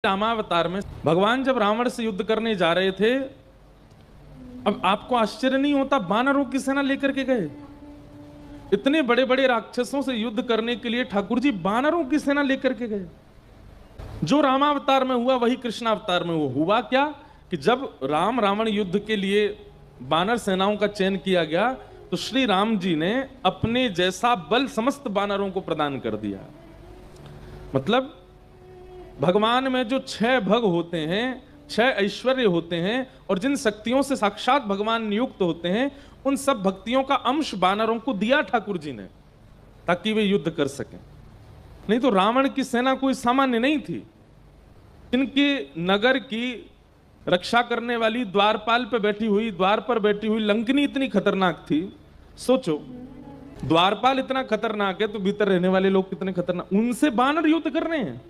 रामावतार में भगवान जब रावण से युद्ध करने जा रहे थे, अब आपको आश्चर्य नहीं होता वानरों की सेना लेकर के गए? इतने बड़े बड़े राक्षसों से युद्ध करने के लिए ठाकुर जी वानरों की सेना लेकर के गए। जो रामावतार में हुआ वही कृष्णावतार में हुआ क्या कि जब राम रावण युद्ध के लिए वानर सेनाओं का चयन किया गया तो श्री राम जी ने अपने जैसा बल समस्त वानरों को प्रदान कर दिया। मतलब भगवान में जो 6 भग होते हैं, 6 ऐश्वर्य होते हैं और जिन शक्तियों से साक्षात भगवान नियुक्त होते हैं, उन सब भक्तियों का अंश वानरों को दिया ठाकुर जी ने ताकि वे युद्ध कर सकें। नहीं तो रावण की सेना कोई सामान्य नहीं थी। इनके नगर की रक्षा करने वाली द्वारपाल पे बैठी हुई, द्वार पर बैठी हुई लंकिनी इतनी खतरनाक थी। सोचो, द्वारपाल इतना खतरनाक है तो भीतर रहने वाले लोग कितने खतरनाक। उनसे वानर युद्ध कर रहे हैं,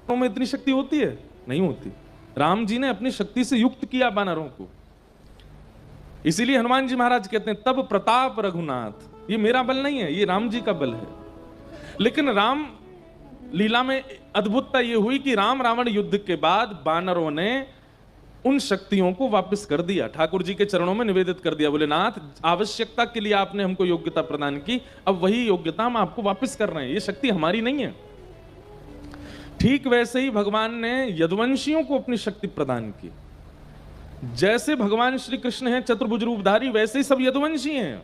तो में इतनी शक्ति होती है? नहीं होती। राम जी ने अपनी शक्ति से युक्त किया वानरों को। इसीलिए हनुमान जी महाराज कहते हैं तब प्रताप रघुनाथ। ये मेरा बल नहीं है, ये राम जी का बल है। लेकिन राम लीला में अद्भुतता यह हुई कि राम रावण युद्ध के बाद वानरों ने उन शक्तियों को वापस कर दिया, ठाकुर जी के चरणों में निवेदित कर दिया। बोले नाथ, आवश्यकता के लिए आपने हमको योग्यता प्रदान की, अब वही योग्यता हम आपको वापस कर रहे हैं, ये शक्ति हमारी नहीं है। ठीक वैसे ही भगवान ने यदुवंशियों को अपनी शक्ति प्रदान की। जैसे भगवान श्री कृष्ण हैं चतुर्भुज रूपधारी, वैसे ही सब यदुवंशी हैं।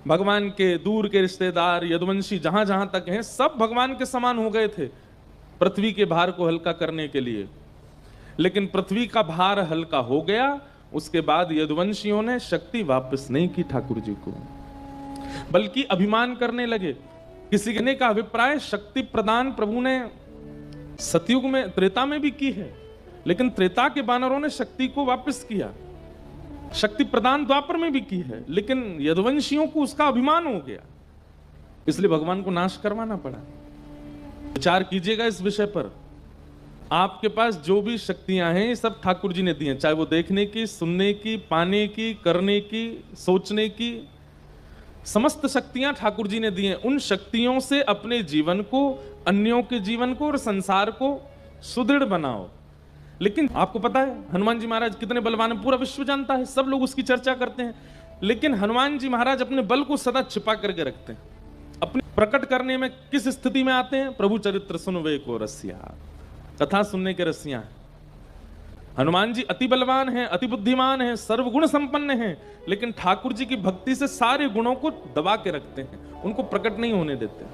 भगवान के दूर के रिश्तेदार यदुवंशी जहां जहां तक हैं, सब भगवान के समान हो गए थे पृथ्वी के भार को हल्का करने के लिए। लेकिन पृथ्वी का भार हल्का हो गया, उसके बाद यदुवंशियों ने शक्ति वापस नहीं की ठाकुर जी को, बल्कि अभिमान करने लगे। किसी ने का अभिप्राय शक्ति प्रदान प्रभु ने सतयुग में, त्रेता में भी की है, लेकिन त्रेता के वानरों ने शक्ति को वापस किया। शक्ति प्रदान द्वापर में भी की है, लेकिन यदुवंशियों को उसका अभिमान हो गया, इसलिए भगवान को नाश करवाना पड़ा। विचार कीजिएगा इस विषय पर। आपके पास जो भी शक्तियां हैं, ये सब ठाकुर जी ने दी हैं, चाहे वो देखने की, सुनने की, पाने की, करने की, सोचने की, समस्त शक्तियां ठाकुर जी ने दी हैं। उन शक्तियों से अपने जीवन को, अन्यों के जीवन को और संसार को सुदृढ़ बनाओ। लेकिन आपको पता है हनुमान जी महाराज कितने बलवान हैं, पूरा विश्व जानता है, सब लोग उसकी चर्चा करते हैं। लेकिन हनुमान जी महाराज अपने बल को सदा छिपा करके रखते हैं। अपने प्रकट करने में किस स्थिति में आते हैं? प्रभु चरित्र सुनवे को रसिया, कथा सुनने के रसिया हैं। हनुमान जी अति बलवान हैं, अति बुद्धिमान हैं, सर्वगुण संपन्न हैं, लेकिन ठाकुर जी की भक्ति से सारे गुणों को दबा के रखते हैं, उनको प्रकट नहीं होने देते।